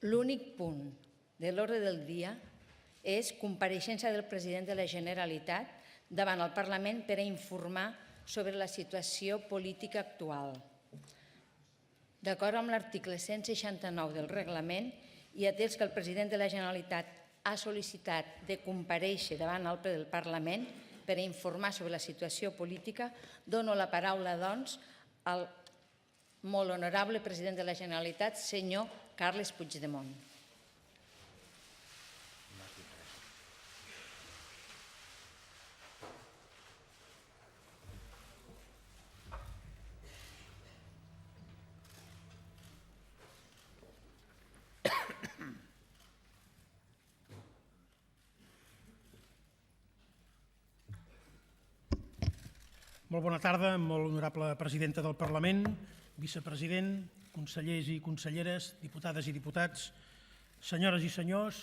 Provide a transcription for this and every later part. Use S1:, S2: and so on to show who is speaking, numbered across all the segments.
S1: L'únic punt de l'ordre del dia és compareixença del president de la Generalitat davant el Parlament per a informar sobre la situació política actual. D'acord amb l'article 169 del reglament i atès que el president de la Generalitat ha sol·licitat de comparèixer davant el ple del Parlament per a informar sobre la situació política, dono la paraula, doncs, al molt honorable president de la Generalitat, senyor Carles Puigdemont.
S2: Molt bona tarda, molt honorable presidenta del Parlament, vicepresident, consellers i conselleres, diputades i diputats, senyores i senyors.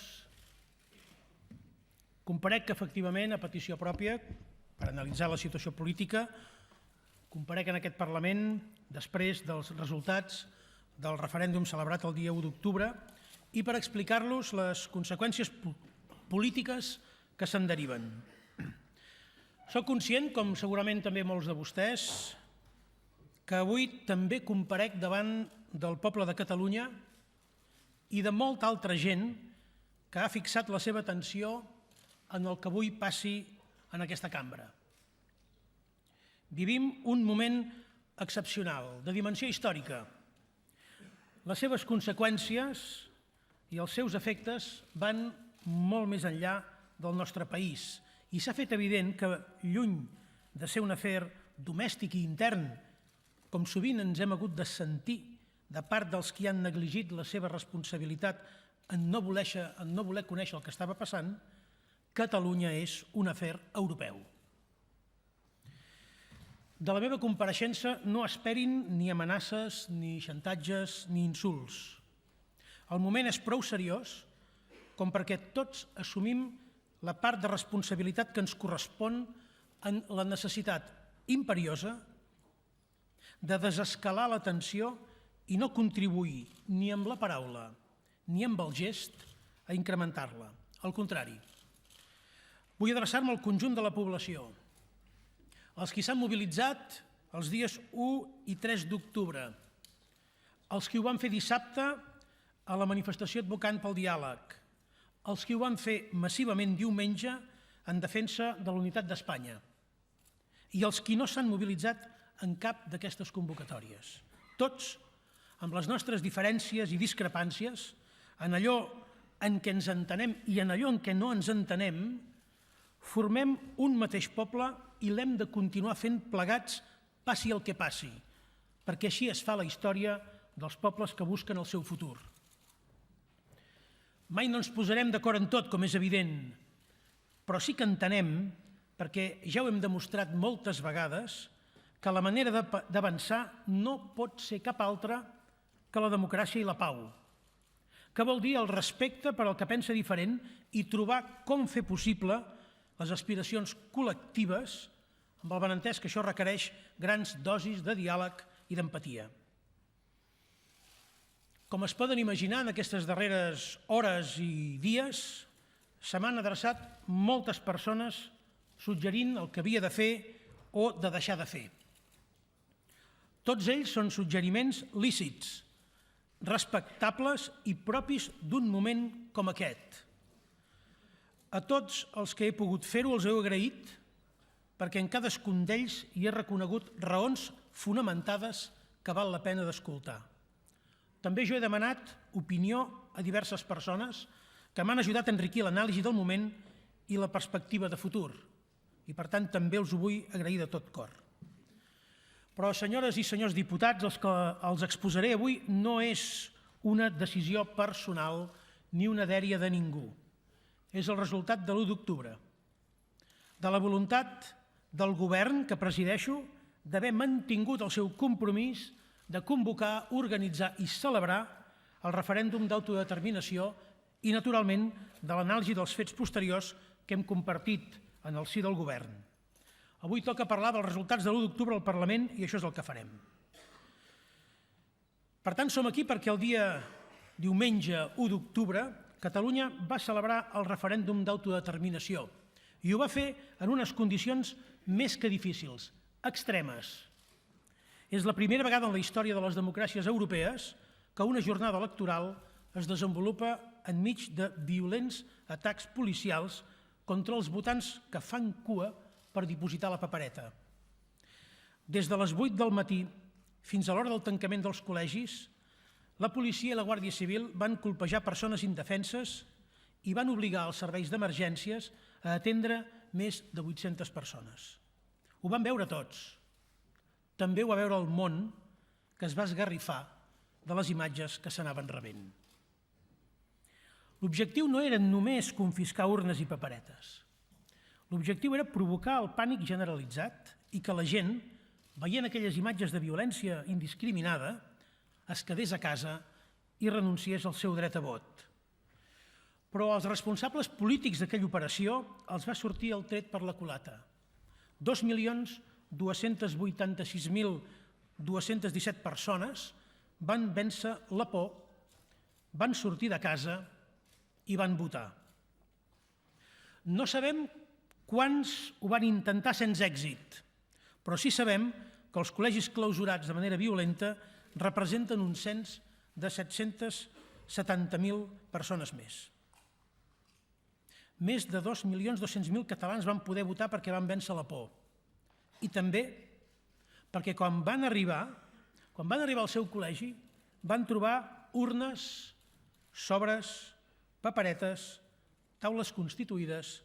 S2: Comparec efectivament a petició pròpia per analitzar la situació política. Comparec en aquest Parlament després dels resultats del referèndum celebrat el dia 1 d'octubre i per explicar-los les conseqüències polítiques que se'n deriven. Soc conscient, com segurament també molts de vostès, que avui també comparec davant del poble de Catalunya i de molta altra gent que ha fixat la seva atenció en el que avui passi en aquesta cambra. Vivim un moment excepcional, de dimensió històrica. Les seves conseqüències i els seus efectes van molt més enllà del nostre país i s'ha fet evident que, lluny de ser un afer domèstic i intern, com sovint ens hem hagut de sentir de part dels qui han negligit la seva responsabilitat en no voler conèixer el que estava passant, Catalunya és un afer europeu. De la meva compareixença no esperin ni amenaces, ni xantatges, ni insults. El moment és prou seriós com perquè tots assumim la part de responsabilitat que ens correspon en la necessitat imperiosa de desescalar la tensió i no contribuir ni amb la paraula ni amb el gest a incrementar-la. Al contrari, vull adreçar-me al conjunt de la població, als qui s'han mobilitzat els dies 1 i 3 d'octubre, els qui ho van fer dissabte a la manifestació advocant pel diàleg, els qui ho van fer massivament diumenge en defensa de la unitat d'Espanya i els qui no s'han mobilitzat en cap d'aquestes convocatòries. Tots, amb les nostres diferències i discrepàncies, en allò en què ens entenem i en allò en què no ens entenem, formem un mateix poble i l'hem de continuar fent plegats, passi el que passi, perquè així es fa la història dels pobles que busquen el seu futur. Mai no ens posarem d'acord en tot, com és evident, però sí que entenem, perquè ja ho hem demostrat moltes vegades, que la manera d'avançar no pot ser cap altra que la democràcia i la pau, que vol dir el respecte per al que pensa diferent i trobar com fer possible les aspiracions col·lectives, amb el benentès que això requereix grans dosis de diàleg i d'empatia. Com es poden imaginar, en aquestes darreres hores i dies se m'han adreçat moltes persones suggerint el que havia de fer o de deixar de fer. Tots ells són suggeriments lícits, respectables i propis d'un moment com aquest. A tots els que he pogut fer-ho els heu agraït perquè en cadascun d'ells hi he reconegut raons fonamentades que val la pena d'escoltar. També jo he demanat opinió a diverses persones que m'han ajudat a enriquir l'anàlisi del moment i la perspectiva de futur. I, per tant, també els ho vull agrair de tot cor. Però, senyores i senyors diputats, els que els exposaré avui no és una decisió personal ni una dèria de ningú. És el resultat de l'1 d'octubre, de la voluntat del govern que presideixo d'haver mantingut el seu compromís de convocar, organitzar i celebrar el referèndum d'autodeterminació i, naturalment, de l'anàlisi dels fets posteriors que hem compartit en el si del govern. Avui toca parlar dels resultats de l'1 d'octubre al Parlament i això és el que farem. Per tant, som aquí perquè el dia diumenge 1 d'octubre, Catalunya va celebrar el referèndum d'autodeterminació i ho va fer en unes condicions més que difícils, extremes. És la primera vegada en la història de les democràcies europees que una jornada electoral es desenvolupa enmig de violents atacs policials contra els votants que fan cua per dipositar la papereta. Des de les 8 del matí fins a l'hora del tancament dels col·legis, la policia i la Guàrdia Civil van colpejar persones indefenses i van obligar els serveis d'emergències a atendre més de 800 persones. Ho van veure tots. També ho va veure el món, que es va esgarrifar de les imatges que s'anaven rebent. L'objectiu no era només confiscar urnes i paperetes. L'objectiu era provocar el pànic generalitzat i que la gent, veient aquelles imatges de violència indiscriminada, es quedés a casa i renunciés al seu dret a vot. Però als responsables polítics d'aquella operació els va sortir el tret per la culata. 2.286.217 persones van vèncer la por, van sortir de casa i van votar. No sabem quants ho van intentar sense èxit, però sí sabem que els col·legis clausurats de manera violenta representen un cens de 770.000 persones més. Més de 2.200.000 catalans van poder votar perquè van vèncer la por. I també perquè quan van arribar al seu col·legi, van trobar urnes, sobres, paperetes, taules constituïdes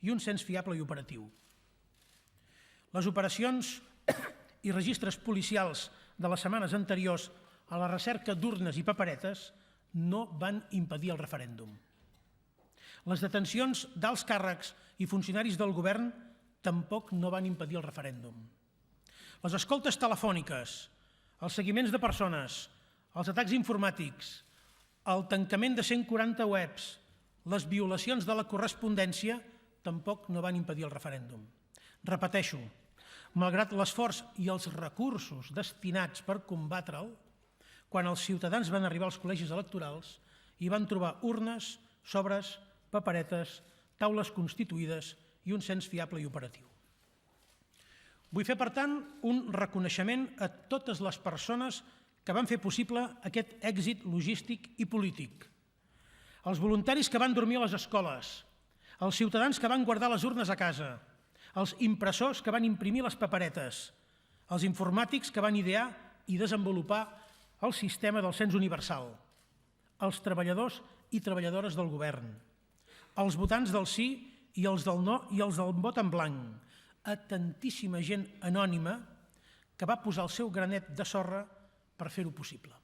S2: i un cens fiable i operatiu. Les operacions i registres policials de les setmanes anteriors a la recerca d'urnes i paperetes no van impedir el referèndum. Les detencions d'alts càrrecs i funcionaris del govern tampoc no van impedir el referèndum. Les escoltes telefòniques, els seguiments de persones, els atacs informàtics, el tancament de 140 webs, les violacions de la correspondència tampoc no van impedir el referèndum. Repeteixo, malgrat l'esforç i els recursos destinats per combatre'l, quan els ciutadans van arribar als col·legis electorals hi van trobar urnes, sobres, paperetes, taules constituïdes i un cens fiable i operatiu. Vull fer, per tant, un reconeixement a totes les persones que van fer possible aquest èxit logístic i polític. Els voluntaris que van dormir a les escoles, els ciutadans que van guardar les urnes a casa, els impressors que van imprimir les paperetes, els informàtics que van idear i desenvolupar el sistema del cens universal, els treballadors i treballadores del govern, els votants del sí i els del no i els del vot en blanc, a tantíssima gent anònima que va posar el seu granet de sorra per fer-ho possible.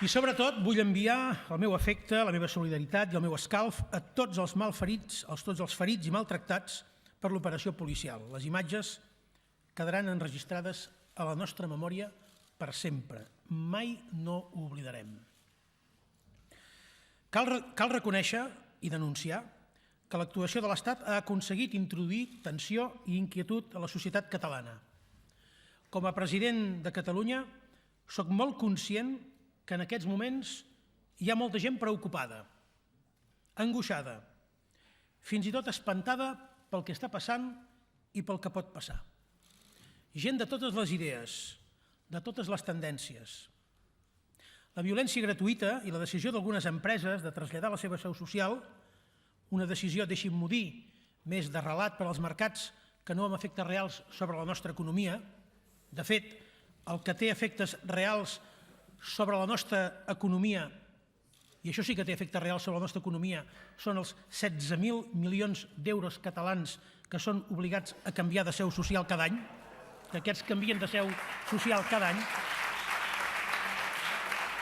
S2: I sobretot vull enviar el meu afecte, la meva solidaritat i el meu escalf a tots els malferits, a tots els ferits i maltractats per l'operació policial. Les imatges quedaran enregistrades a la nostra memòria per sempre. Mai no ho oblidarem. Cal reconèixer i denunciar que l'actuació de l'Estat ha aconseguit introduir tensió i inquietud a la societat catalana. Com a president de Catalunya, soc molt conscient que en aquests moments hi ha molta gent preocupada, angoixada, fins i tot espantada pel que està passant i pel que pot passar. Gent de totes les idees, de totes les tendències. La violència gratuïta i la decisió d'algunes empreses de traslladar la seva seu social, una decisió, deixin-m'ho dir, més de relat per als mercats que no amb efectes reals sobre la nostra economia. De fet, el que té efectes reals sobre la nostra economia, i això sí que té efectes reals sobre la nostra economia, són els 16.000 milions d'euros catalans que són obligats a canviar de seu social cada any, que aquests canvien de seu social cada any.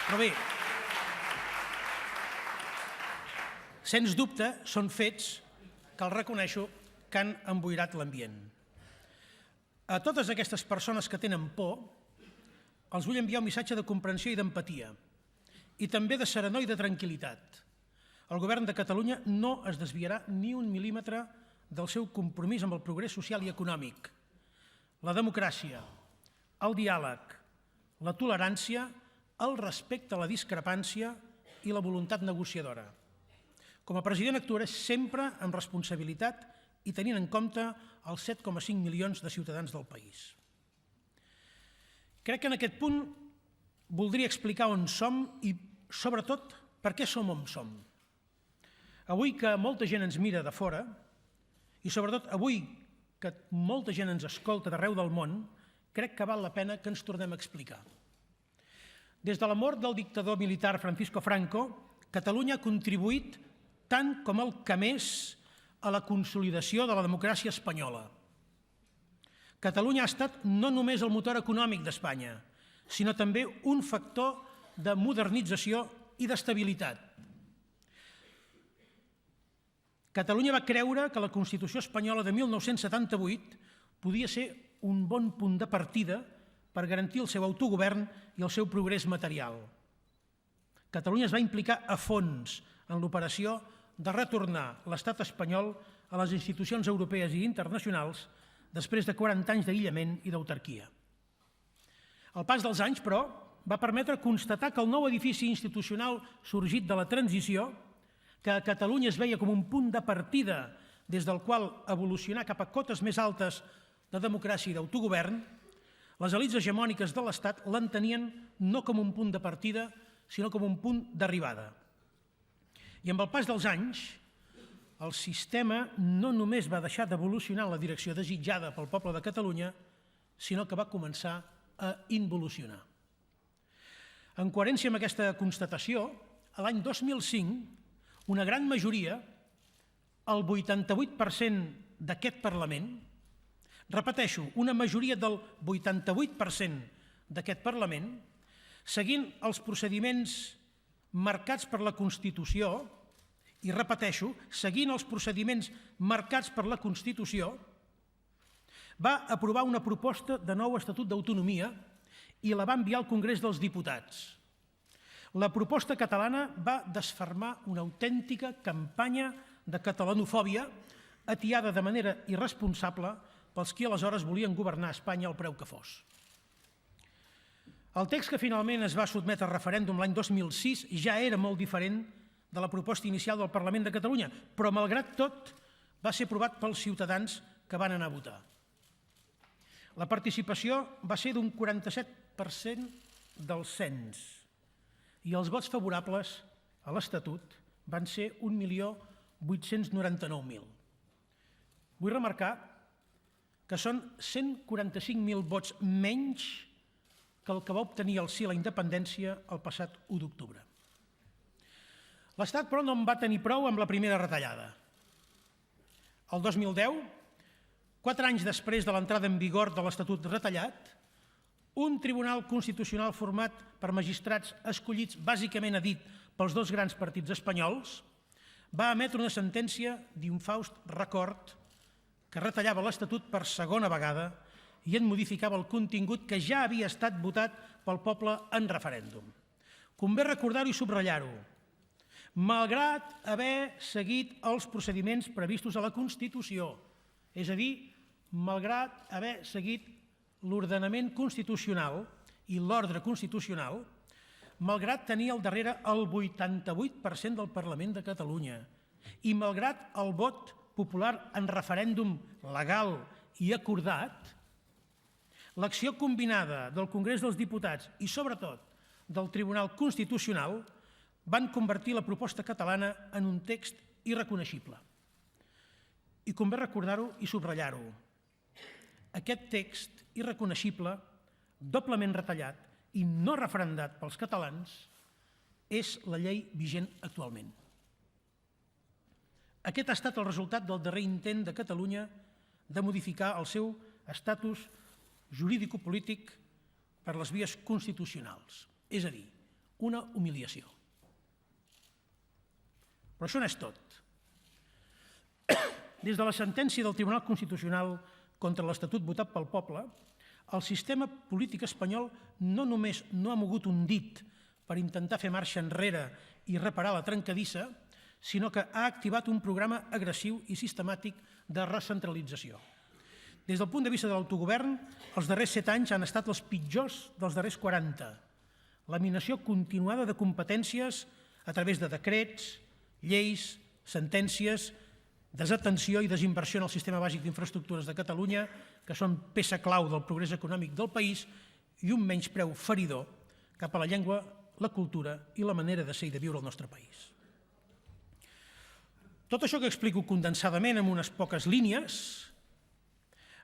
S2: Però bé, sens dubte són fets que els reconeixo que han emboirat l'ambient. A totes aquestes persones que tenen por, els vull enviar un missatge de comprensió i d'empatia i també de serenor i de tranquil·litat. El govern de Catalunya no es desviarà ni un mil·límetre del seu compromís amb el progrés social i econòmic, la democràcia, el diàleg, la tolerància, el respecte a la discrepància i la voluntat negociadora. Com a president actuaré sempre amb responsabilitat i tenint en compte els 7,5 milions de ciutadans del país. Crec que en aquest punt voldria explicar on som i, sobretot, per què som on som. Avui que molta gent ens mira de fora i, sobretot, avui que molta gent ens escolta d'arreu del món, crec que val la pena que ens tornem a explicar. Des de la mort del dictador militar Francisco Franco, Catalunya ha contribuït tant com el que més a la consolidació de la democràcia espanyola. Catalunya ha estat no només el motor econòmic d'Espanya, sinó també un factor de modernització i d'estabilitat. Catalunya va creure que la Constitució espanyola de 1978 podia ser un bon punt de partida per garantir el seu autogovern i el seu progrés material. Catalunya es va implicar a fons en l'operació de retornar l'estat espanyol a les institucions europees i internacionals després de 40 anys d'aïllament i d'autarquia. El pas dels anys, però, va permetre constatar que el nou edifici institucional sorgit de la transició, que a Catalunya es veia com un punt de partida des del qual evolucionar cap a cotes més altes de democràcia i d'autogovern, les elits hegemòniques de l'Estat l'entenien no com un punt de partida, sinó com un punt d'arribada. I amb el pas dels anys, el sistema no només va deixar d'evolucionar en la direcció desitjada pel poble de Catalunya, sinó que va començar a involucionar. En coherència amb aquesta constatació, l'any 2005, una gran majoria, el 88% d'aquest Parlament, repeteixo, una majoria del 88% d'aquest Parlament, seguint els procediments marcats per la Constitució, i repeteixo, seguint els procediments marcats per la Constitució, va aprovar una proposta de nou Estatut d'Autonomia i la va enviar al Congrés dels Diputats. La proposta catalana va desfermar una autèntica campanya de catalanofòbia atiada de manera irresponsable pels qui aleshores volien governar Espanya al preu que fos. El text que finalment es va sotmetre a referèndum l'any 2006 ja era molt diferent de la proposta inicial del Parlament de Catalunya, però, malgrat tot, va ser aprovat pels ciutadans que van anar a votar. La participació va ser d'un 47% del cens i els vots favorables a l'Estatut van ser 1.899.000. Vull remarcar que són 145.000 vots menys que el que va obtenir el sí a la independència el passat 1 d'octubre. L'Estat, però, no en va tenir prou amb la primera retallada. El 2010, 4 anys després de l'entrada en vigor de l'Estatut retallat, un Tribunal Constitucional format per magistrats escollits bàsicament a dit pels dos grans partits espanyols va emetre una sentència d'infaust record que retallava l'Estatut per segona vegada i en modificava el contingut que ja havia estat votat pel poble en referèndum. Convé recordar-ho i subratllar-ho. Malgrat haver seguit els procediments previstos a la Constitució, és a dir, malgrat haver seguit l'ordenament constitucional i l'ordre constitucional, malgrat tenir al darrere el 88% del Parlament de Catalunya i malgrat el vot popular en referèndum legal i acordat, l'acció combinada del Congrés dels Diputats i, sobretot, del Tribunal Constitucional van convertir la proposta catalana en un text irreconeixible. I convé recordar-ho i subratllar-ho. Aquest text irreconeixible, doblement retallat i no referendat pels catalans, és la llei vigent actualment. Aquest ha estat el resultat del darrer intent de Catalunya de modificar el seu estatus jurídico-polític per les vies constitucionals, és a dir, una humiliació. Però això no és tot. Des de la sentència del Tribunal Constitucional contra l'Estatut votat pel poble, el sistema polític espanyol no només no ha mogut un dit per intentar fer marxa enrere i reparar la trencadissa, sinó que ha activat un programa agressiu i sistemàtic de recentralització. Des del punt de vista de l'autogovern, els darrers 7 anys han estat els pitjors dels darrers 40. Laminació continuada de competències a través de decrets, lleis, sentències, desatenció i desinversió en el sistema bàsic d'infraestructures de Catalunya, que són peça clau del progrés econòmic del país, i un menyspreu feridor cap a la llengua, la cultura i la manera de ser i de viure al nostre país. Tot això que explico condensadament en unes poques línies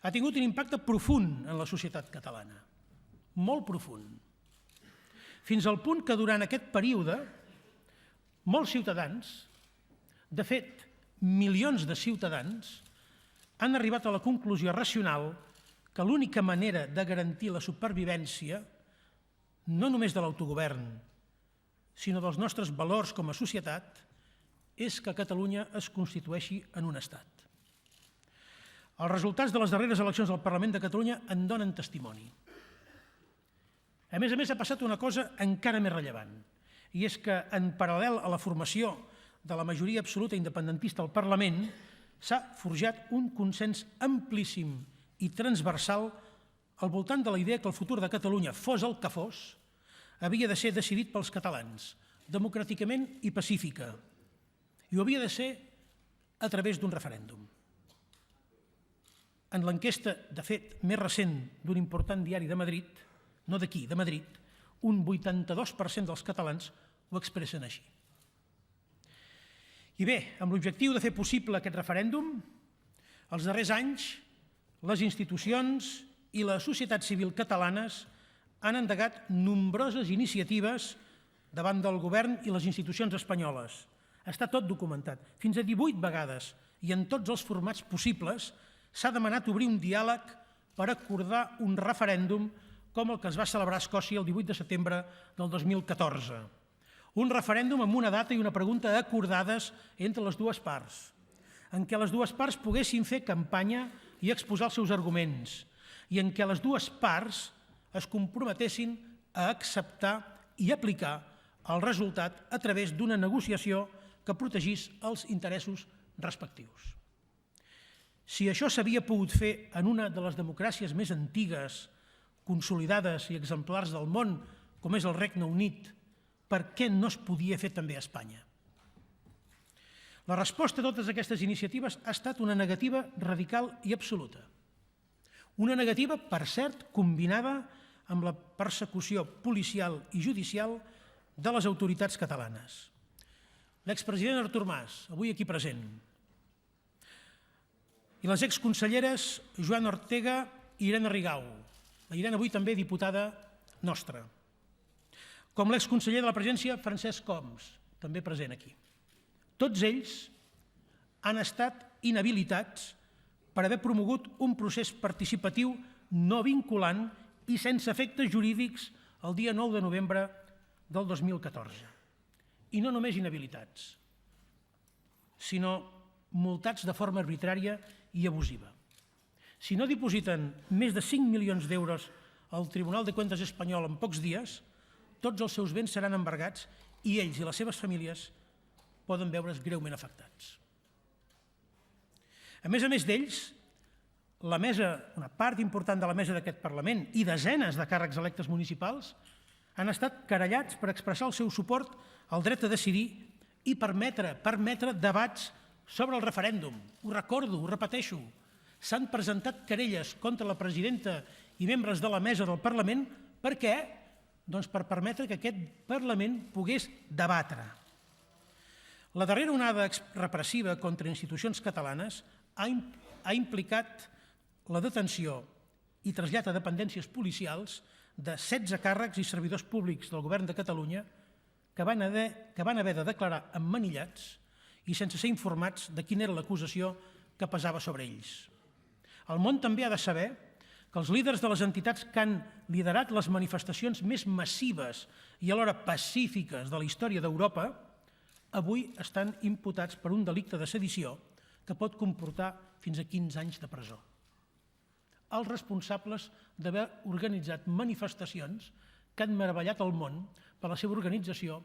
S2: ha tingut un impacte profund en la societat catalana, molt profund, fins al punt que durant aquest període molts ciutadans, de fet milions de ciutadans, han arribat a la conclusió racional que l'única manera de garantir la supervivència, no només de l'autogovern, sinó dels nostres valors com a societat, és que Catalunya es constitueixi en un estat. Els resultats de les darreres eleccions al Parlament de Catalunya en donen testimoni. A més, ha passat una cosa encara més rellevant, i és que, en paral·lel a la formació de la majoria absoluta independentista al Parlament, s'ha forjat un consens amplíssim i transversal al voltant de la idea que el futur de Catalunya, fos el que fos, havia de ser decidit pels catalans, democràticament i pacífica, i ho havia de ser a través d'un referèndum. En l'enquesta, de fet, més recent d'un important diari de Madrid, no d'aquí, de Madrid, un 82% dels catalans ho expressen així. I bé, amb l'objectiu de fer possible aquest referèndum, els darrers anys, les institucions i la societat civil catalanes han endegat nombroses iniciatives davant del govern i les institucions espanyoles. Està tot documentat. Fins a 18 vegades i en tots els formats possibles s'ha demanat obrir un diàleg per acordar un referèndum com el que es va celebrar a Escòcia el 18 de setembre del 2014. Un referèndum amb una data i una pregunta acordades entre les dues parts, en què les dues parts poguessin fer campanya i exposar els seus arguments, i en què les dues parts es comprometessin a acceptar i aplicar el resultat a través d'una negociació que protegís els interessos respectius. Si això s'havia pogut fer en una de les democràcies més antigues, consolidades i exemplars del món, com és el Regne Unit, per què no es podia fer també a Espanya? La resposta a totes aquestes iniciatives ha estat una negativa radical i absoluta. Una negativa, per cert, combinada amb la persecució policial i judicial de les autoritats catalanes. L'expresident Artur Mas, avui aquí present, i les exconselleres Joana Ortega i Irene Rigau, la Irene avui també diputada nostra, com l'exconseller de la Presidència Francesc Homs, també present aquí. Tots ells han estat inhabilitats per haver promogut un procés participatiu no vinculant i sense efectes jurídics el dia 9 de novembre del 2014. I no només inhabilitats, sinó multats de forma arbitrària i abusiva. Si no dipositen més de 5 milions d'euros al Tribunal de Cuentas espanyol en pocs dies, tots els seus béns seran embargats i ells i les seves famílies poden veure's greument afectats. A més d'ells, la mesa, una part important de la mesa d'aquest Parlament i desenes de càrrecs electes municipals han estat querellats per expressar el seu suport al dret a decidir i permetre debats sobre el referèndum. Ho recordo, ho repeteixo. S'han presentat querelles contra la presidenta i membres de la mesa del Parlament. Per què? Doncs per permetre que aquest Parlament pogués debatre. La darrera onada repressiva contra institucions catalanes ha implicat la detenció i trasllat a dependències policials de 16 càrrecs i servidors públics del Govern de Catalunya que van haver de declarar emmanillats i sense ser informats de quina era l'acusació que pesava sobre ells. El món també ha de saber que els líders de les entitats que han liderat les manifestacions més massives i alhora pacífiques de la història d'Europa avui estan imputats per un delicte de sedició que pot comportar fins a 15 anys de presó. Els responsables d'haver organitzat manifestacions que han meravellat el món per la seva organització,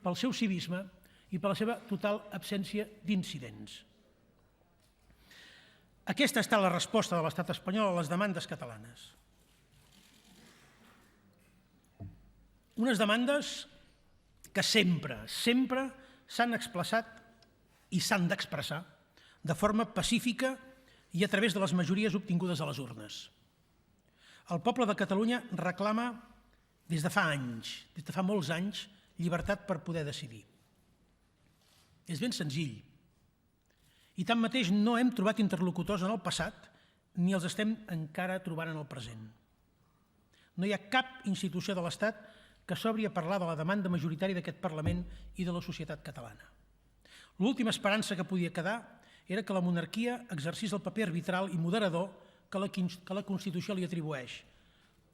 S2: pel seu civisme i per la seva total absència d'incidents. Aquesta ha estat la resposta de l'estat espanyol a les demandes catalanes. Unes demandes que sempre s'han expressat i s'han d'expressar de forma pacífica i a través de les majories obtingudes a les urnes. El poble de Catalunya reclama des de fa anys, des de fa molts anys, llibertat per poder decidir. És ben senzill. I tanmateix no hem trobat interlocutors en el passat ni els estem encara trobant en el present. No hi ha cap institució de l'Estat que s'obri a parlar de la demanda majoritària d'aquest Parlament i de la societat catalana. L'última esperança que podia quedar era que la monarquia exercís el paper arbitral i moderador que la Constitució li atribueix,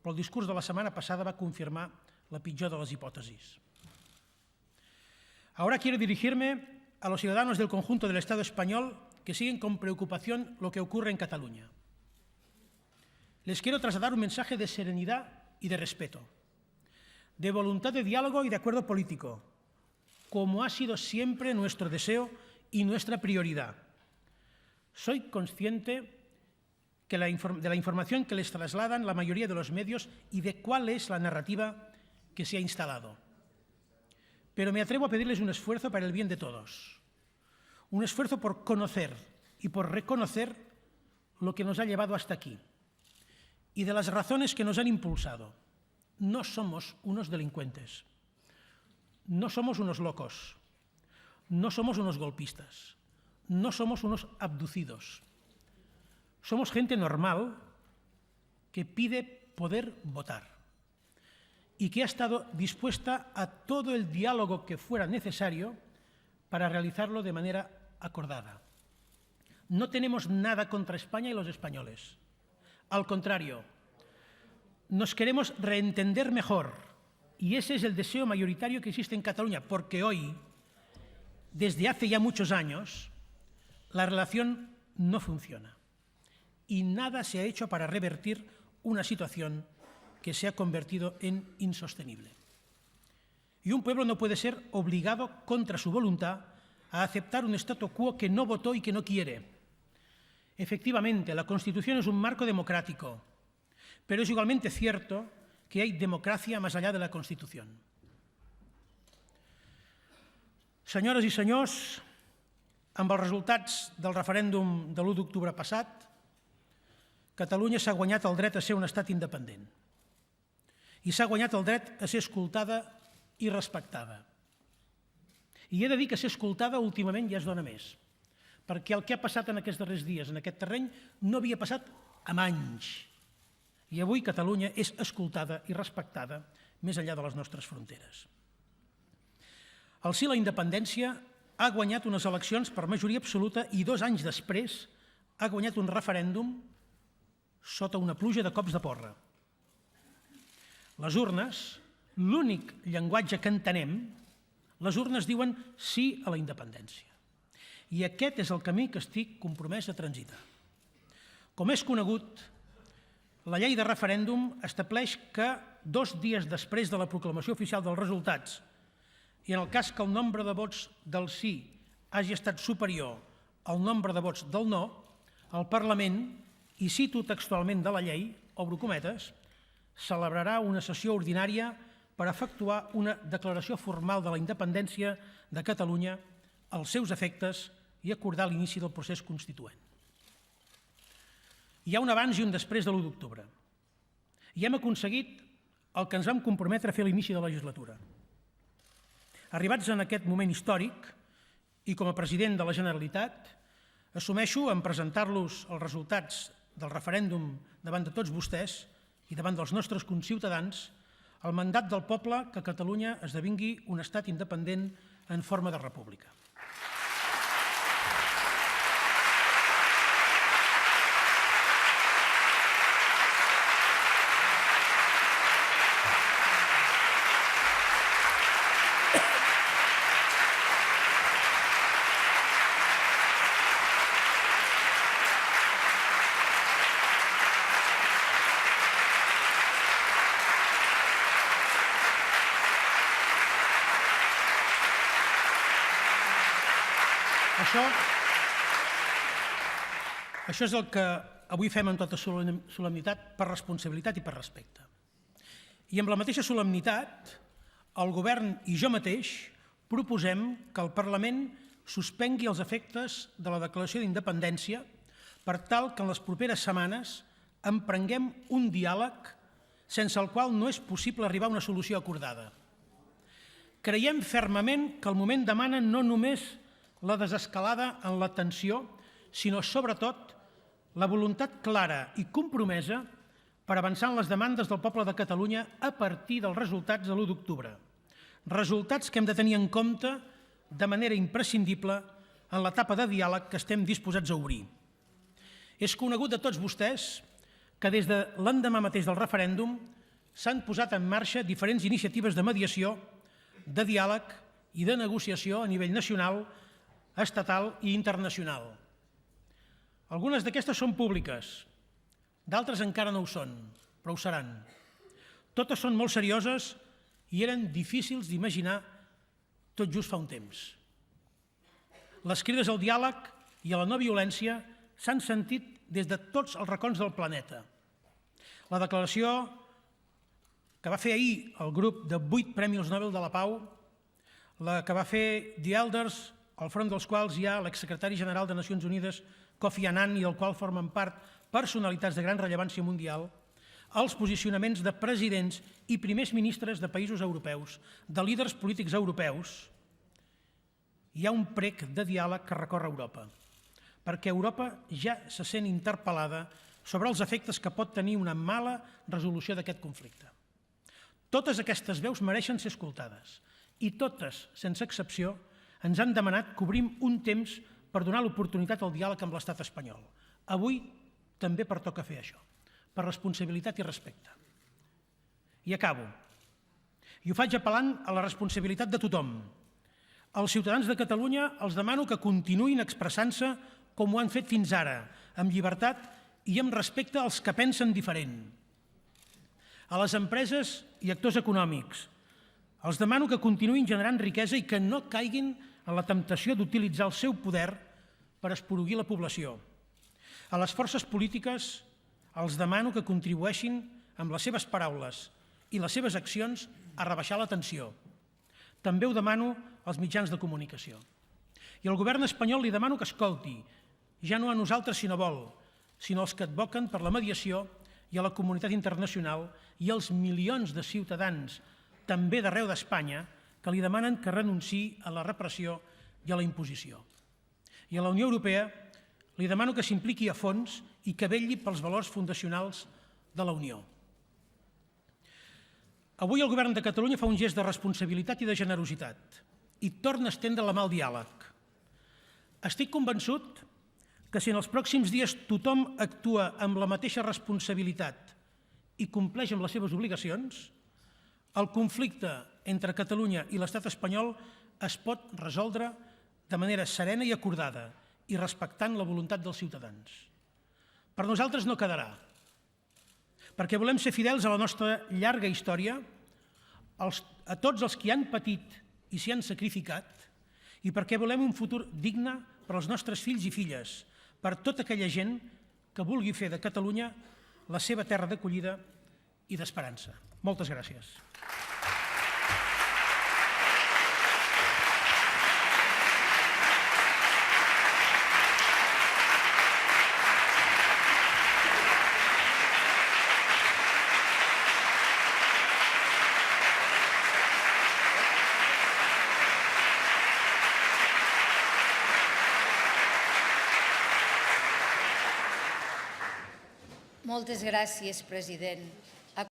S2: però el discurs de la setmana passada va confirmar la pitjor de les hipòtesis. Ahora quiero dirigirme a los ciudadanos del conjunto del Estado español que siguen con preocupación lo que ocurre en Cataluña. Les quiero trasladar un mensaje de serenidad y de respeto, de voluntad de diálogo y de acuerdo político, como ha sido siempre nuestro deseo y nuestra prioridad. Soy consciente de la información que les trasladan la mayoría de los medios y de cuál es la narrativa que se ha instalado. Pero me atrevo a pedirles un esfuerzo para el bien de todos, un esfuerzo por conocer y por reconocer lo que nos ha llevado hasta aquí y de las razones que nos han impulsado. No somos unos delincuentes, no somos unos locos, no somos unos golpistas, no somos unos abducidos. Somos gente normal que pide poder votar y que ha estado dispuesta a todo el diálogo que fuera necesario para realizarlo de manera acordada. No tenemos nada contra España y los españoles. Al contrario, nos queremos reentender mejor y ese es el deseo mayoritario que existe en Cataluña, porque hoy, desde hace ya muchos años, la relación no funciona y nada se ha hecho para revertir una situación que se ha convertido en insostenible. Y un pueblo no puede ser obligado contra su voluntad a aceptar un statu quo que no votó y que no quiere. Efectivamente, la Constitución es un marco democrático, pero es igualmente cierto que hay democràcia més allà de la Constitució. Senyores i senyors, amb els resultats del referèndum de l'1 d'octubre passat, Catalunya s'ha guanyat el dret a ser un estat independent i s'ha guanyat el dret a ser escoltada i respectada. I he de dir que ser escoltada últimament ja es dona més, perquè el que ha passat en aquests darrers dies en aquest terreny no havia passat en anys. I avui Catalunya és escoltada i respectada més enllà de les nostres fronteres. El sí a la independència ha guanyat unes eleccions per majoria absoluta i 2 anys després ha guanyat un referèndum sota una pluja de cops de porra. Les urnes, l'únic llenguatge que entenem, les urnes diuen sí a la independència. I aquest és el camí que estic compromès a transitar. Com és conegut, la llei de referèndum estableix que 2 dies després de la proclamació oficial dels resultats i en el cas que el nombre de vots del sí hagi estat superior al nombre de vots del no, el Parlament, i cito textualment de la llei, obro cometes, celebrarà una sessió ordinària per efectuar una declaració formal de la independència de Catalunya als seus efectes i acordar l'inici del procés constituent. Hi ha un abans i un després de l'1 d'octubre. I hem aconseguit el que ens vam comprometre a fer a l'inici de la legislatura. Arribats en aquest moment històric, i com a president de la Generalitat, assumeixo en presentar-los els resultats del referèndum davant de tots vostès i davant dels nostres conciutadans el mandat del poble que Catalunya esdevingui un estat independent en forma de república. Això és el que avui fem amb tota solemnitat per responsabilitat i per respecte. I amb la mateixa solemnitat, el Govern i jo mateix proposem que el Parlament suspengui els efectes de la declaració d'independència per tal que en les properes setmanes emprenguem un diàleg sense el qual no és possible arribar a una solució acordada. Creiem fermament que el moment demana no només la desescalada en la tensió, sinó sobretot la voluntat clara i compromesa per avançar en les demandes del poble de Catalunya a partir dels resultats de l'1 d'octubre. Resultats que hem de tenir en compte de manera imprescindible en l'etapa de diàleg que estem disposats a obrir. És conegut de tots vostès que des de l'endemà mateix del referèndum s'han posat en marxa diferents iniciatives de mediació, de diàleg i de negociació a nivell nacional, estatal i internacional. Algunes d'aquestes són públiques, d'altres encara no ho són, però ho seran. Totes són molt serioses i eren difícils d'imaginar tot just fa un temps. Les crides al diàleg i a la no violència s'han sentit des de tots els racons del planeta. La declaració que va fer ahir el grup de 8 Premis Nobel de la Pau, la que va fer The Elders, al front dels quals hi ha l'exsecretari general de Nacions Unides, Kofi Annan, i del qual formen part personalitats de gran rellevància mundial, els posicionaments de presidents i primers ministres de països europeus, de líders polítics europeus, hi ha un prec de diàleg que recorre Europa, perquè Europa ja se sent interpel·lada sobre els efectes que pot tenir una mala resolució d'aquest conflicte. Totes aquestes veus mereixen ser escoltades i totes, sense excepció, ens han demanat que obrim un temps per donar l'oportunitat al diàleg amb l'estat espanyol. Avui també pertoca fer això, per responsabilitat i respecte. I acabo. I ho faig apel·lant a la responsabilitat de tothom. Als ciutadans de Catalunya els demano que continuïn expressant-se com ho han fet fins ara, amb llibertat i amb respecte als que pensen diferent. A les empreses i actors econòmics els demano que continuïn generant riquesa i que no caiguin en la temptació d'utilitzar el seu poder per esporuguir la població. A les forces polítiques els demano que contribueixin amb les seves paraules i les seves accions a rebaixar la tensió. També ho demano als mitjans de comunicació. I al govern espanyol li demano que escolti, ja no a nosaltres si no vol, sinó als que advoquen per la mediació i a la comunitat internacional i als milions de ciutadans, també d'arreu d'Espanya, que li demanen que renunciï a la repressió i a la imposició. I a la Unió Europea li demano que s'impliqui a fons i que vetlli pels valors fundacionals de la Unió. Avui el Govern de Catalunya fa un gest de responsabilitat i de generositat i torna a estendre la mà al diàleg. Estic convençut que si en els pròxims dies tothom actua amb la mateixa responsabilitat i compleix amb les seves obligacions, el conflicte entre Catalunya i l'estat espanyol es pot resoldre de manera serena i acordada i respectant la voluntat dels ciutadans. Per nosaltres no quedarà, perquè volem ser fidels a la nostra llarga història, a tots els que han patit i s'hi han sacrificat, i perquè volem un futur digne per als nostres fills i filles, per tota aquella gent que vulgui fer de Catalunya la seva terra d'acollida i d'esperança. Moltes gràcies.
S1: Moltes gràcies, president.